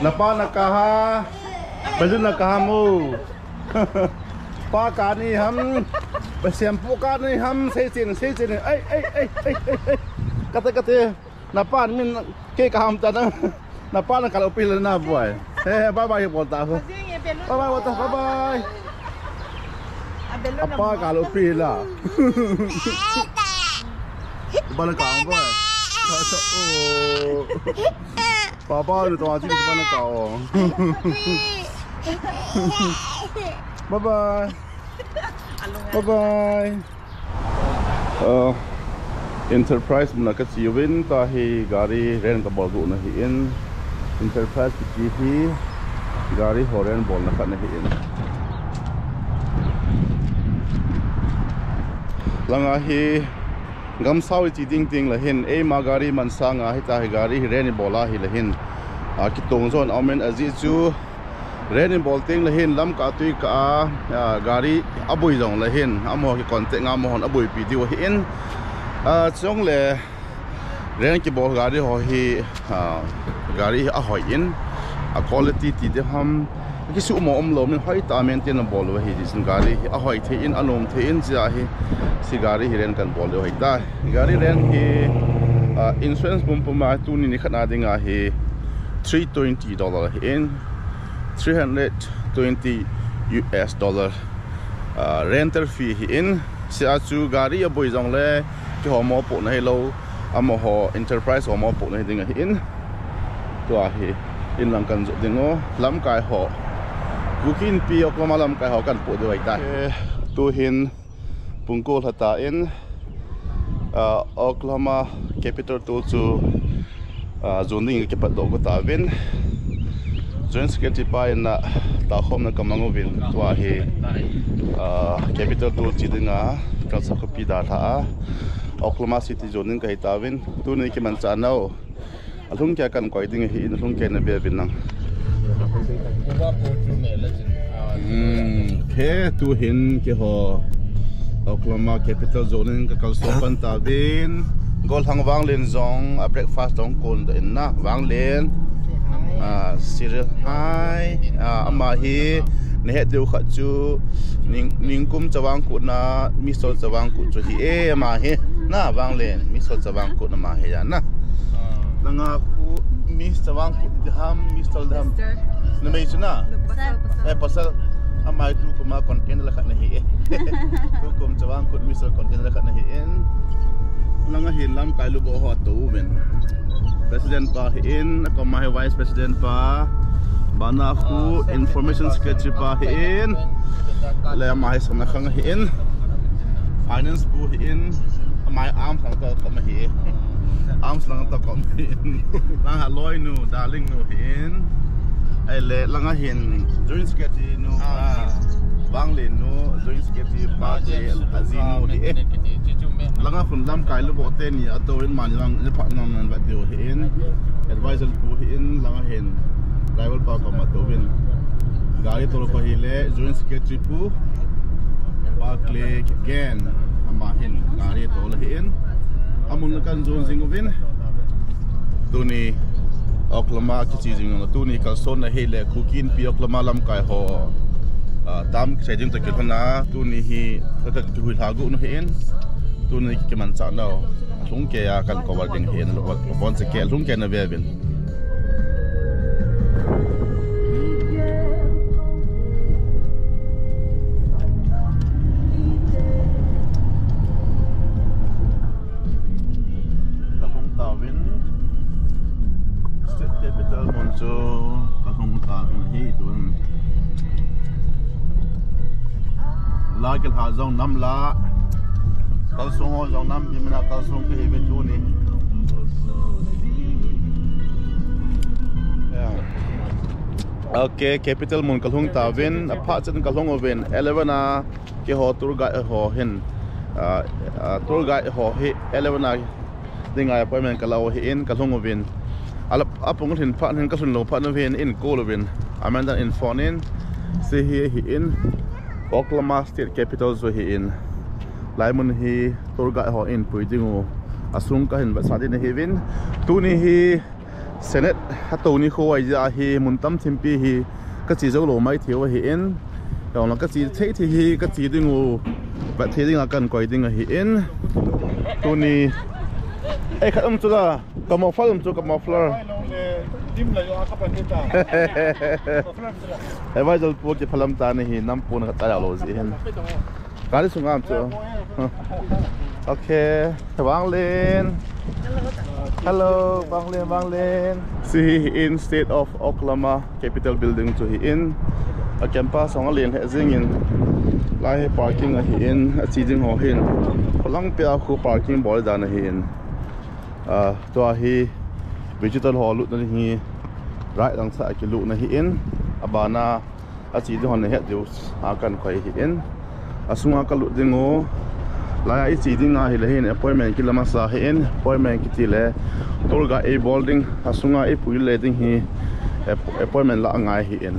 Napa nakaha belum nakahamu pakani ham bersiampu kani ham sesin kata napa min ke kaham tanah napa nak kalau pilih na boy bye bye bolta bye bolta bye apa kalau pilih balik kaham boy Papa lu tuan sini mana kau? Bye bye. Bye bye. Enterprise mana keciumin tahi gari ren kabel tu nahi in. Enterprise keciuhi gari horen bol nak nahi in. Langahi gam sawi chi ding lahin magari man sanga hi ta gari ren bola hi lahin ki tong zon amen azi chu ren bol ting lahin lam ka tui ka gari abui jong lahin amo ki konte nga mo hon abui pi di hi in chong le ren ki bol gari ho hi gari a hoi in a quality ti de ham ki su mo lo min hoi ta maintain bol wa hi dis gari a hoi the in anom the in ja hi si gari hi ren kan bol ho hi ta gari ren hi insurance bum puma tu ni khana dinga hi $320 in $320 renter fee hi in sia chu gari a boi jong le ki ho mo po nei lo amo ho enterprise ho mo po nei dinga hi in to a hi in lang kan zo dingo lam kai ho Kuki Inpi Oklahoma lam kai ho kan po de ta tu hin pungkol hata in Oklahoma capital to chu zoning ke pat do ko ta vin joint secretary pa in na ta khom na kamango vin to hi capital to chi dinga ka sa ko pi da tha Oklahoma city zoning kai ta vin tu nei ki man cha nau alung kya kan koi ding hi alung ke na be vin nang ke tu hin ke ho Oklahoma capital zoning ka kal sopan ta vin gol hang wang len zong a breakfast dong kon in na wang len cereal hai ama hi ne he deu kha chu ning kum chawang ku na mi so chawang ku chu hi ma hi na wang len mi so chawang ku na ma he ya na langa ku mi chawang ku dham mi so dham na me chu na pasal ama tu ku ma content la kha na hi tu kum chawang ku mi so content la kha na hi en langa hin lam kai lu bo ho tu men president pa in ko ma vice president pa bana khu information secretary pa in le ma Sanakhang in finance bu in my arms lang to ko ma hi arms lang to ko in lang ha loi nu darling nu in ai le langa hin joint secretary nu bang len nu joint secretary pa je azinu di langa khun lam kai lu bo te ni ato in man lang ni phat nam nan ba dio hin advisor bu hin langa hin rival pa ko ma to win gari to ko hi le joint secretary pu pa click again ama hin gari to la hin amun kan zone jing win tu ni Oklahoma ki chi jing tu ni kal son na hi le Kuki Inpi Oklahoma lam kai ho tam trading to ke na tu ni hi ka hui thagu no hin tu ni ki man cha no lung ke ya kan cover ding hin lo bon se ke lung ke na ve bin ka hong ta win state capital monjo ka hong ta win hi tu la ke ha zong nam la kalsong ho zong nam bimna kalsong ke hebe tu ni okay capital mun kalhung ta win apha chen kalhung oven 11 a ke ho tur ga ho hin tur ga ho hi 11 a dinga appointment kalaw hi in kalhung oven alap apung hin pha hin kasun lo pha no ven in ko lo ven amanda in phone in se hi in Oklahoma state capital zo hi in laimun hi turga ho in puidingu asung ka hin ba sa din hi win tu ni hi Senate hatu ni kho ai ja hi muntam thimpi hi ka chi zo lo mai thiwa hi in dong la ka chi thei thi hi ka chi dingu ba thei ding akan koi ding hi in tu ni ai khatam chu da camouflage chu camouflage dim la yo ka pan ta ai vai jal pu ki phalam ta ni hi nam pu na ta lo ji hen ka ri sungam chu okay wang len hello bang len see in state of Oklahoma Capitol building to he in a campus ong len he jing in lai parking a hi in a chi jing ho hin lang pe a khu parking bol dan a hi in to a hi digital hall lu na hi right lang sa ki lu na hi in abana a chi jing hon he diu a kan khoi hi in asunga ka lu dingo lai ai chi ding a hi le hin appointment ki lama sa hi in appointment ki ti le tolga a building asunga e pui le ding hi appointment la ngai hi in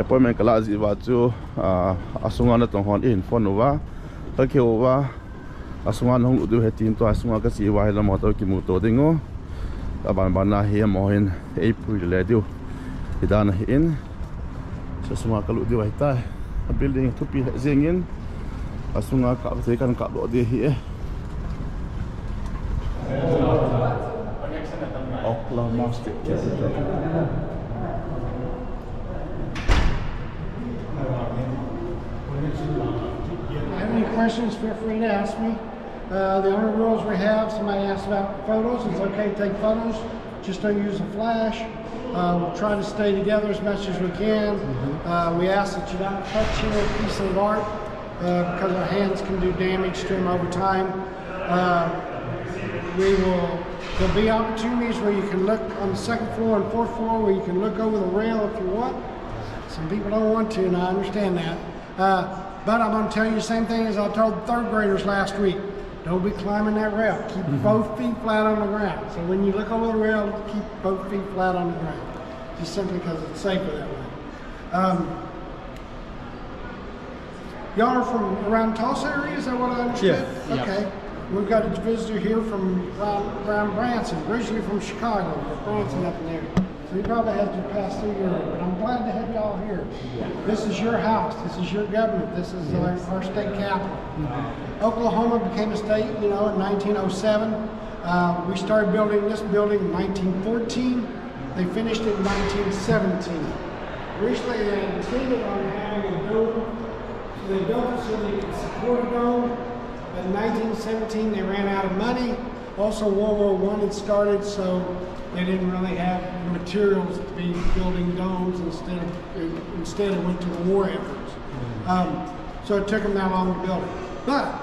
appointment kala ji wa chu asunga na tong hon in phone wa ta ke wa asunga nong du he tin to asunga ka si wa la mo to ki mu to dingo aban ban na hi mo hin e pui le diu idana hi in asunga ka lu diu ai ta building tu pi jing in asunga ka se kan ka do de hi Oklahoma State Capitol. Any questions, feel free to ask me. The only rules we have, somebody asked about photos. It's okay to take photos, just don't use a flash. We'll try to stay together as much as we can. We ask that you not touch any piece of art because our hands can do damage to them over time. There'll be opportunities where you can look on the second floor and fourth floor where you can look over the rail if you want. Some people don't want to, and I understand that. But I'm going to tell you the same thing as I told third graders last week. Don't be climbing that rail. Keep both feet flat on the ground. So when you look over the rail, keep both feet flat on the ground. Just simply because it's safer that way. Y'all are from around Tulsa area? Is that what I understand? Yeah. Okay. Yep. We've got a visitor here from around Branson, originally from Chicago, Branson up in there. So he probably has to pass through your area, but I'm glad to have y'all here. Yeah. This is your house, this is your government, this is our state capital. Oklahoma became a state, in 1907. We started building this building in 1914. They finished it in 1917. Originally they intended on having a dome, so they built it so they could support a dome. But in 1917 they ran out of money. Also World War I had started, so they didn't really have the materials to be building domes. Instead it went to the war efforts. So it took them that long to build it. But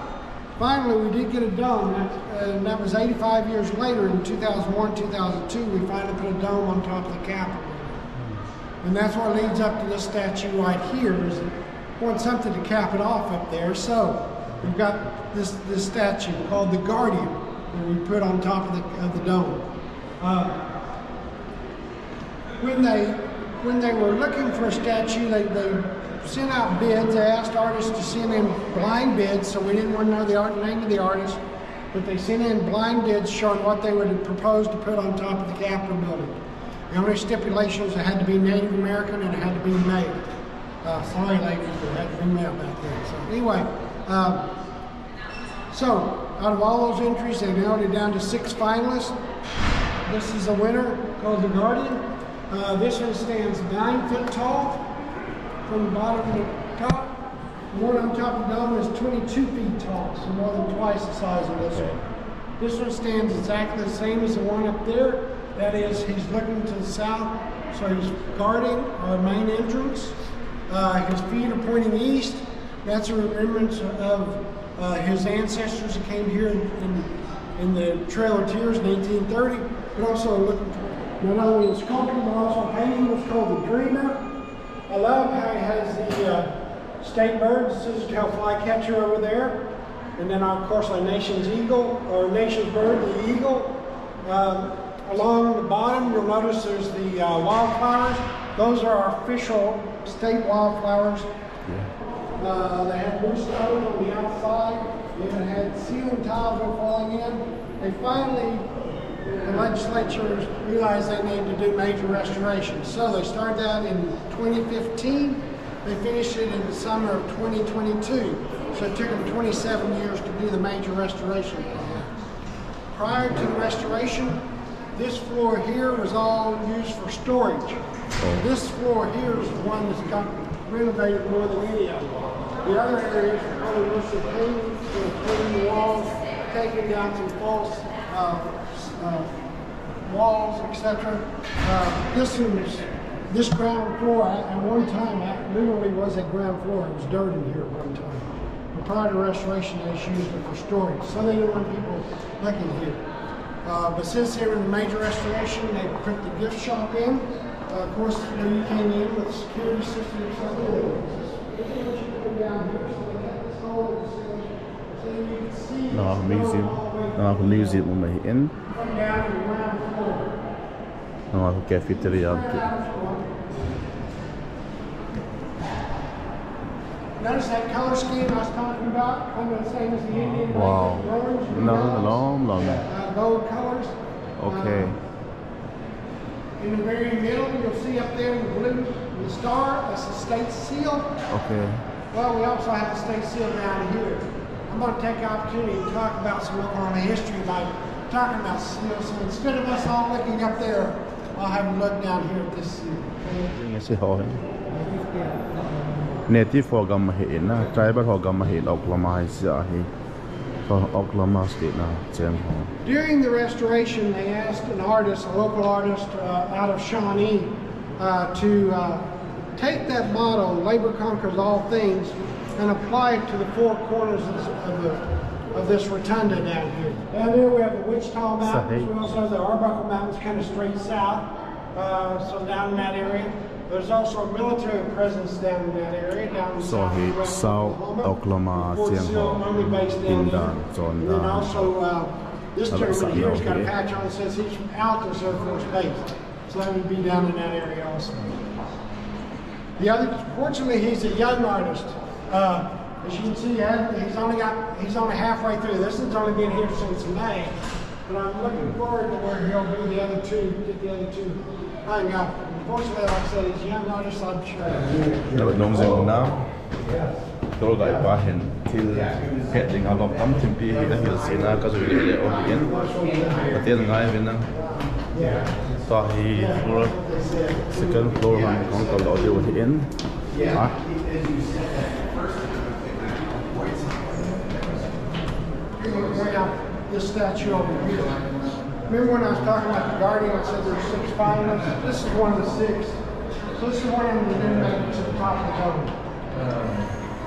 finally we did get a dome, and that was 85 years later in 2001, 2002, we finally put a dome on top of the Capitol. And that's what leads up to this statue right here, is that we want something to cap it off up there. So we've got this statue called the Guardian that we put on top of the dome. When they were looking for a statue, they sent out bids. They asked artists to send in blind bids, so we didn't want to know the name of the artist, but they sent in blind bids showing what they would propose to put on top of the Capitol building. The only stipulations, it had to be Native American and it had to be male. Sorry ladies, but it had to be male back then. So anyway, so out of all those entries, they narrowed it down to 6 finalists. This is a winner called the Guardian. This one stands 9 foot tall from the bottom to the top. The one on top of the dome is 22 feet tall, so more than twice the size of this one. This one stands exactly the same as the one up there. That is, he's looking to the south, so he's guarding our main entrance. His feet are pointing east. That's a remembrance of his ancestors that came here in the Trail of Tears in 1830, but also looking for not only the sculpture but also painting. It's called the Dreamer. I love how he has the state birds, the scissor-tail flycatcher over there, and then of course our nation's eagle, or nation's bird, the eagle. Along the bottom, you'll notice there's the wildflowers. Those are our official state wildflowers. They had blue stones on the outside. They even had ceiling tiles that were falling in. They finally the legislature realized they needed to do major restoration. So they started that in 2015. They finished it in the summer of 2022. So it took them 27 years to do the major restoration. Prior to the restoration, this floor here was all used for storage. This floor here is the one that's got renovated more than any of them. The other areas were probably mostly painting the walls, taking down some false walls, etc. This ground floor, at one time, literally was a ground floor. It was dirt in here at one time. But prior to restoration, they just used it for storage. So they didn't want people looking here. But since they were in the major restoration, they put the gift shop in. Of course, when you came in with the security system or something, down here, so they got this hole so you can see museum in come down to the ground floor. cafeteria. Notice that color scheme I was talking about, kind of the same as the Indian. Wow. Long. Gold colors. Okay. In the very middle, you'll see up there in the blue, the star, that's the state seal. Okay. Well, we also have the state seal down here. I'm going to take the opportunity to talk about some Oklahoma history by talking about seals. So instead of us all looking up there, I'll have them look down here at this seal. Native Hogam Hina, tribal Hogam Hill, Oklahoma is Oklahoma State now. During the restoration, they asked an artist, a local artist out of Shawnee, to take that motto, labor conquers all things, and apply it to the four corners of this rotunda down here. Down there we have the Wichita Mountains, we also have the Arbuckle Mountains kind of straight south, so down in that area. There's also a military presence down in that area, down in South Oklahoma, Fort Sill, Army base down there. And then also, this gentleman here has got a patch on that says he's from Altus Air Force Base. So that would be down in that area also. The other, fortunately, he's a young artist. As you can see, he's only halfway through. This has only been here since May. But I'm looking forward to where he'll do get the other two hung up. Unfortunately, like I said, he's young artist, I'm sure. Nông now. Tôi gọi qua hiện thì hiện tình họ tâm tìm pi đã hiểu gì là có rồi để ở biển và tiền ngay bên năng tòa hi floor second floor hàng con tàu đổ điều hiện hả This statue over here. Remember when I was talking about the Guardian, I said there's 6 finalists? This is one of the 6. So this is one of them that didn't make it to the top of the building.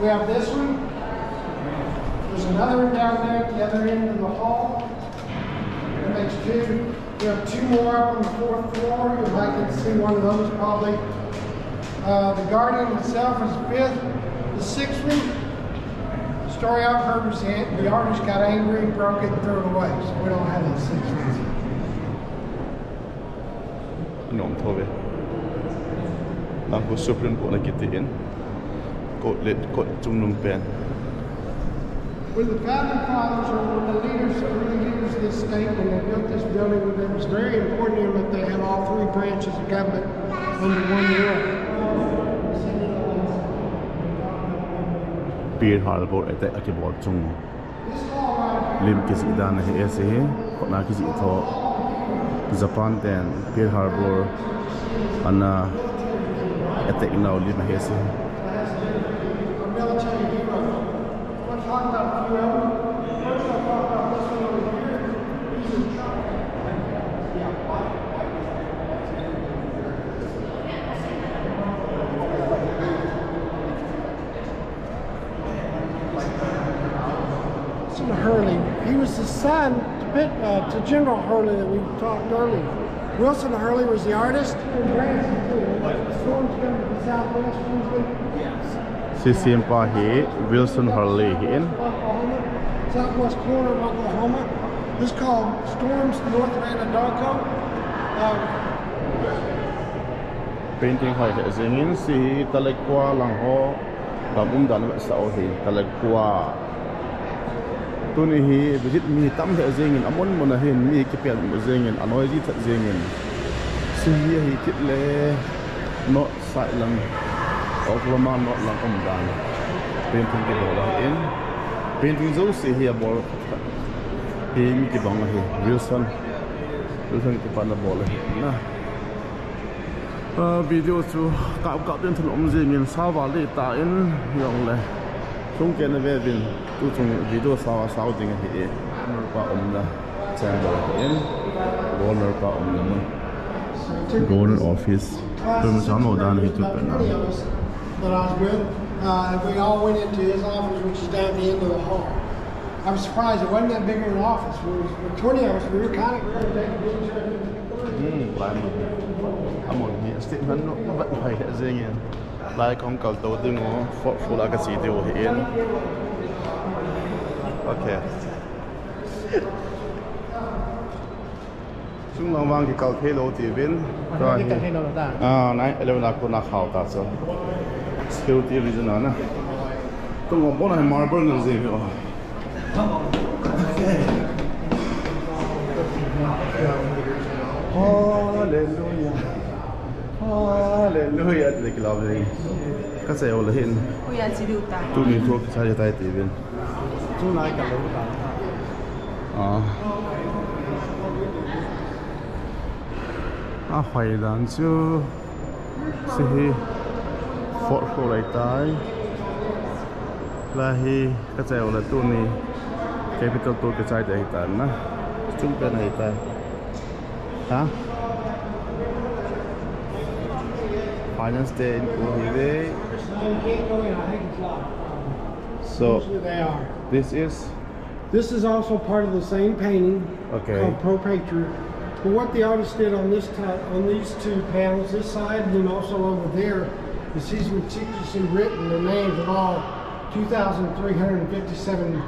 We have this one. There's another one down there at the other end of the hall. That makes 2. We have 2 more up on the 4th floor. You'd like to see one of those probably. The Guardian itself is 5th. The 6th one, the story I've heard was the artist got angry, broke it, and threw it away. So we don't have that 6th one. Nông thôi. Đang có Supreme Court là cái tiền. Court Trung Nông Pen. When the founding fathers or when the leaders, early leaders of this state, when they built this building, it was very important to them that they have all 3 branches of government under one roof. Pearl Harbor at the Akibor Chung. Lim Kisidan Hese, Nakisi Tho, Japan then, Pearl Harbor, Anna at the Inau Lim Hese. Talk about a few of them. First, I'll talk about this one over here. These are trucks. Wilson Hurley. He was the son to General Hurley that we talked earlier. Wilson Hurley was the artist. Storms coming to the southwest usually. Sisimpa he Wilson Hurley in southwest corner of Oklahoma. This is called Storms North of Anadarko. Painting hai he zingin si talekwa lang ho dan sa o hi talekwa ตัวนี้ฮีวิจิตมีตั้มเถอะเจงินอมนมันเห็นมีกี่เปลี่ยนเจงินอนอยจีเถอะเจงินซีฮีคิดเลยโนใส่ลังออกละมันโนลังอมดานเป็นทิ้งกี่บอลเองเป็นทิ้งซูซีฮีบอลฮีมีกี่บังฮีวิลสันกี่ปันบอลนะวิดีโอชูกับเป็นถล่มเจงินสาวาลีตาอินยองเลยช่วงเกณฑ์เวบินตู้ชงวิดีโอสาวจริงเหรอมันก็อมนะแจ้งบอกเองบอลมันก็อมนะมันโกลด์ออฟฟิศเป็นชั้นโมดานที่จุดเป็นนะ That I was with, and we all went into his office, which is down the end of the hall. I was surprised it wasn't that big of an office. With 20 of us, we were kind of lại một hiện sự hơn nó vẫn phải hiện riêng nhiên lại con cầu đầu tư nó phụ là cái gì điều hiện ok chúng ta mang cái cầu thế lô thì bên rồi này đây là con khảo ta sao skill thì bây giờ nó nè tôi có bốn này marble là gì vậy Hallelujah. Hallelujah. Thì cái lòng này các xe ô là hiện tôi nhìn thuốc sao cho tay tỷ viên Chú lại cả lũ hoài đàn chứ sẽ phốt khổ lại tay là hi các xe ô là tôi này cái bị tôi cái trái để tận á chúng ta này tay hả finance day in Kuki. So this is also part of the same painting called Pro Patriot. But what the artist did on these two panels, this side and then also over there, is he's meticulously written the names of all 2,357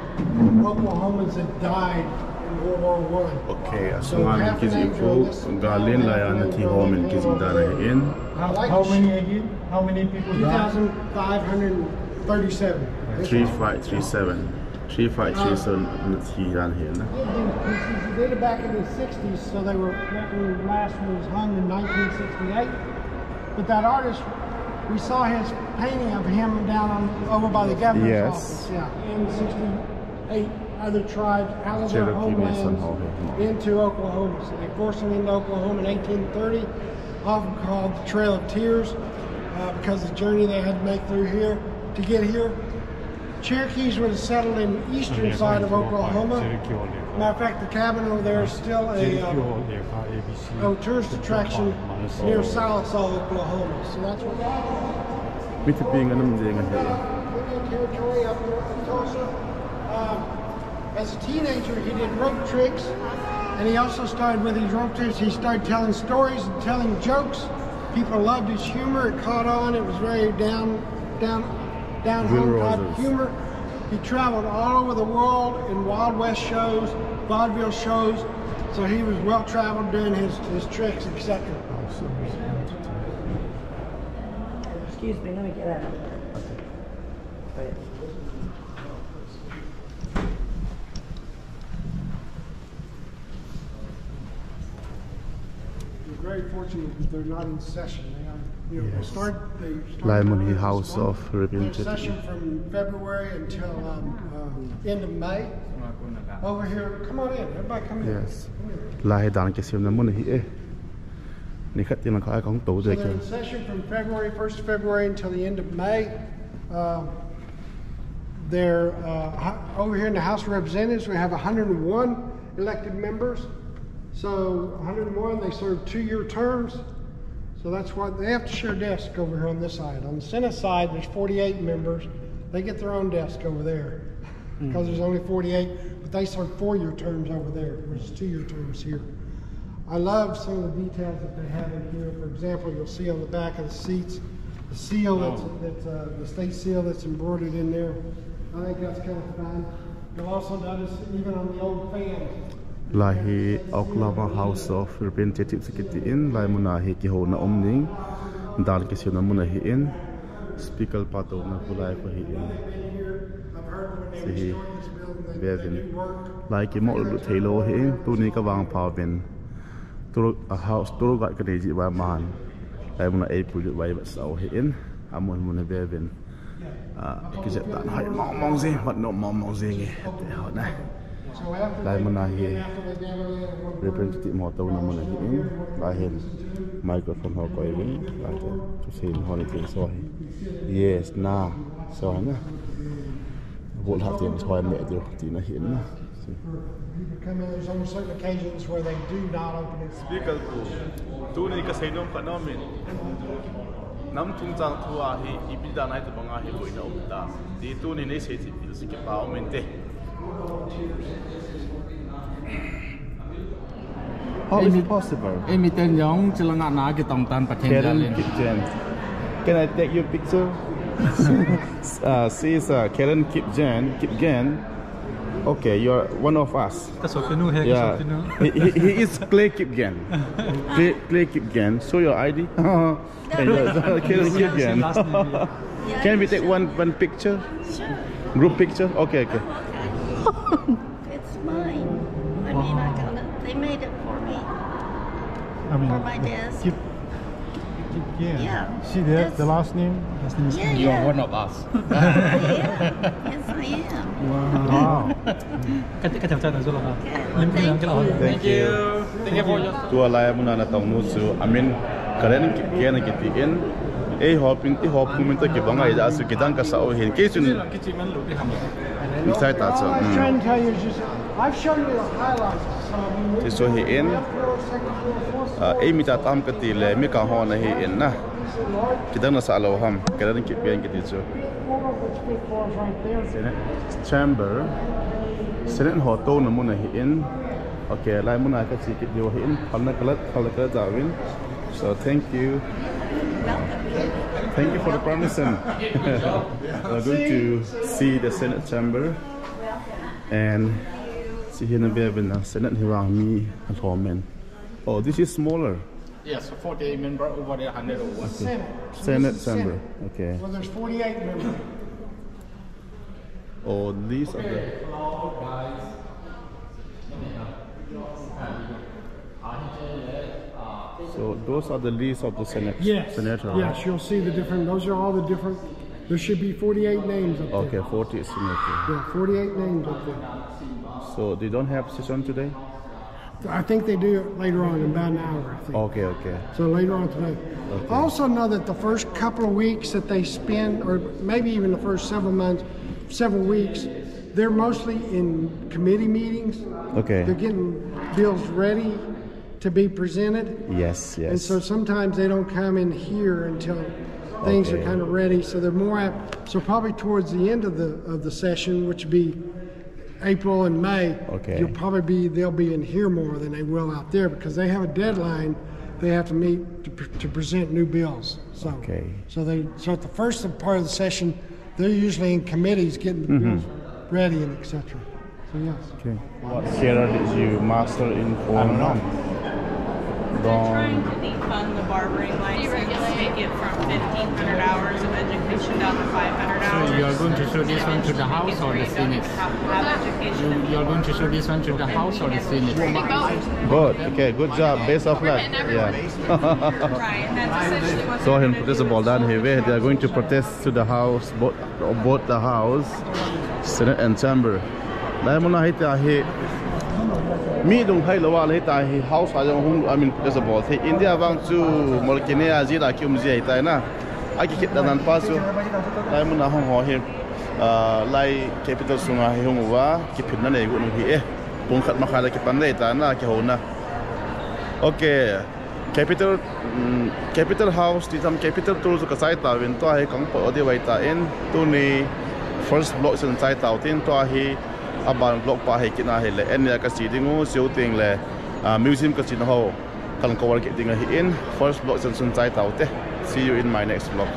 Oklahomans that died in World War I. Okay, so I'm kissing you. Galin Lion at home and kissing Dana in. How many again? How many people? 2,537. 3537. 3537 he down here. He did it back in the 60s, so they were. The last one was hung in 1968. But that artist, we saw his painting of him down over by the governor's office. Yeah, in 68. Other tribes out of their homelands into Oklahoma. So they forced them into Oklahoma in 1830, often called the Trail of Tears, because of the journey they had to make through here to get here. Cherokees would have settled in the eastern side of Oklahoma. Matter of fact, the cabin over there is still a tourist attraction near Sanakhang, Oklahoma. So that's what. Territory up north of Tulsa. As a teenager, he did rope tricks, and he also started with his rope tricks. He started telling stories and telling jokes. People loved his humor. It caught on. It was very down home type humor. He traveled all over the world in Wild West shows, vaudeville shows. So he was well traveled doing his tricks, etc. Excuse me, let me get out of there. Very fortunate that they're not in session. They are, they start Limon House of European session from February until end of May. Over here, come on in. Everybody come in. Yes. Lai dan cái siêu nấm này hỉ. Này khách tiền là có ai có tủ rồi kìa. They're in session from February 1st of February until the end of May. They're over here in the House of Representatives. We have 101 elected members. So 101, they serve 2-year terms. So that's why they have to share desk over here on this side. On the Senate side, there's 48 members. They get their own desk over there because there's only 48, but they serve 4-year terms over there, which is 2-year terms here. I love some of the details that they have in here. For example, you'll see on the back of the seats, the seal that's the state seal that's embroidered in there. I think that's kind of fun. You'll also notice even on the old fans. Lahi Oklahoma House of Representatives in Lai Muna Hi Kiho na Omning Dan Kisio na Muna Hi in Speaker Pato na Kulai Pa Hi in heard when they See, restored this building, they Bevin. do work. Like mo lu thelo hi tu ni ka wang pau ben tu a house tu ga ka de ji wa man lai mun ai pu lu wai ba sau hi in amon mun Bevin ki jet tan hai mong gì wat no mong gì nge te ho na So after lai mun na hi after they demo representative mo tau na mun hi in lai hen microphone ho ko i lai tu sin ho ni tin so hi yes na so na bộ hạt tiền xoay mẹ được thì nó hiện people come in, there's only certain occasions where they do not open it. speaker tu ni ka sai nom ka nom min nam tung chang thua hi ibida nai tu banga hi boina umta ti tu ni nei se ti bil si ke pao men te how is it possible Em tên giống chưa là ngã cái tông tan bạc thiên Karen lên. Kitchen can I take your picture she's Karen Kipgen okay you're one of us yeah he is Clay Kipgen Clay Kipgen show your ID and Karen Kipgen can we take one picture Sure. group picture okay Okay. It's mine. I mean, I got it. They made it for me. For my desk. Yeah. See that? The last name? Yeah, You are yeah. one of us. I am. Yes, I am. Wow. Okay. Well, thank you. thank you tua lai mun na tong nu su I mean Karen Kipgen ki ti in e hoping ti hop mun ta ki banga ida su ki dang ka sa o hin ke sun sai ta All so I was trying to tell you is just, I've shown you the highlights of some of them. ti so hi in Second floor, fourth floor. e mi ta tam ka ti le mi ka ho na hi in na ki dang na sa lo ham Karen Kipgen ki ti so Which fifth floor is right there? Senate chamber Senate ho to na mun na hi in okay lai mun na ka chi ki yo hi in phal na kala da win so thank you thank you for the permission we're going to see the Senate chamber and see here na Bevin na Senate hi wang mi men oh this is smaller Yes, 48 member over there, 100 over. Senate. So Senate this is chamber Senate. okay Well, there's 48 members. oh these are the so those are the list of the senator Yes, you'll see the different, those are all the different, there should be 48 names up okay there. 40 senator Yeah, 48 names up there. so they don't have session today I think they do it later on in about an hour, I think. okay So later on today. I also know that the first couple of weeks that they spend, or maybe even the first several months, several weeks, they're mostly in committee meetings. okay They're getting bills ready to be presented. yes And so sometimes they don't come in here until things are Okay. kind of ready. So they're more apt. So probably towards the end of the session, which would be April and May, Okay. they'll be in here more than they will out there because they have a deadline they have to meet to present new bills. So Okay. so at the first part of the session, they're usually in committees getting the bills ready and etc. So yes. okay what Sarah did you master in form Trying to defund the barbering license, take it from 1,500 hours of education down to 500 hours. So you are going to show this one to the House or the Senate? Have education. You are going to show this one to the House or the Senate? good okay good job best of luck yeah Right, and that's essentially what so they're him gonna protest do. about that here they are going to protest to the house both the house Senate and chamber lai mun na hita he mi dong hai lawa le ta hi house ha jong hung I mean protest about he India wang chu molkine aji da kyum ji ai tai na a ki kit dan pa su lai mun na hong ho he lai capital sunga he hung wa ki phin na nei gu nu hi e pung khat ma kha la ki pan nei ta na ki ho na okay capital house ti tam capital tour zu ka sai ta win to ai kang po de wai ta en tu ni first block sun sai ta tin to hi aban block pa he kina he le en ya ka si dingu siu ting le museum ka sin ho kan ko war ke ding hi in first block sun sai ta te see you in my next vlog